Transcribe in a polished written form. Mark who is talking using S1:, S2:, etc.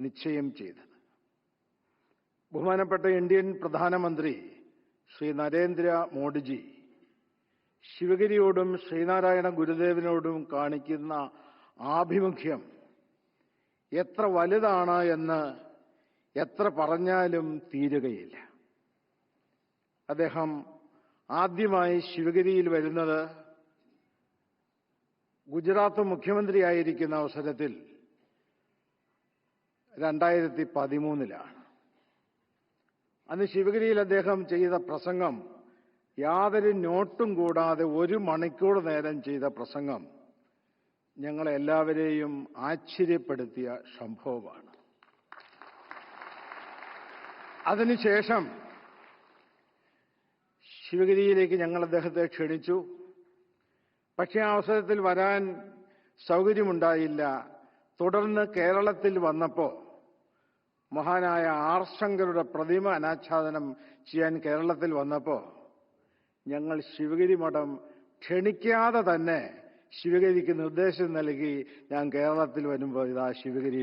S1: നിശ്ചയം ചെയ്തത്. ബഹുമാനപ്പെട്ട ഇന്ത്യൻ പ്രധാനമന്ത്രി ശ്രീ നരേന്ദ്ര മോദിജി ശിവഗിരിയോടും ശ്രീനാരായണ ഗുരുദേവനോടും കാണിക്കുന്ന ആഭിമുഖ്യം എത്ര വലുതാണ് എന്ന് എത്ര പറഞ്ഞാലും തീരുകയില്ല. അദ്ദേഹം ആദ്യമായി ശിവഗിരിയിൽ വരുന്നത് ഗുജറാത്ത് മുഖ്യമന്ത്രിയായിരിക്കുന്ന അവസരത്തിൽ 2013 അന്ന് ശിവഗിരിയിൽ അദ്ദേഹം ചെയ്ത പ്രസംഗം, യാതൊരു നോട്ടും കൂടാതെ 1 മണിക്കൂർ നേരം ചെയ്ത പ്രസംഗം ഞങ്ങളെല്ലാവരെയും ആശ്ചര്യപ്പെടുത്തിയ സംഭവമാണ്. അതിനുശേഷം ശിവഗിരിയിലേക്ക് ഞങ്ങൾ അദ്ദേഹത്തെ ക്ഷണിച്ചു. പക്ഷേ ആ അവസരത്തിൽ വരാൻ സൗകര്യമുണ്ടായില്ല. തുടർന്ന് കേരളത്തിൽ വന്നപ്പോൾ മഹാനായ ആർ ശങ്കരുടെ പ്രതിമ അനാച്ഛാദനം ചെയ്യാൻ കേരളത്തിൽ വന്നപ്പോൾ ഞങ്ങൾ ശിവഗിരി മഠം ക്ഷണിക്കാതെ തന്നെ ശിവഗിരിക്ക് നിർദ്ദേശം നൽകി. ഞാൻ കേരളത്തിൽ വരുമ്പോൾ ഇതാ ശിവഗിരി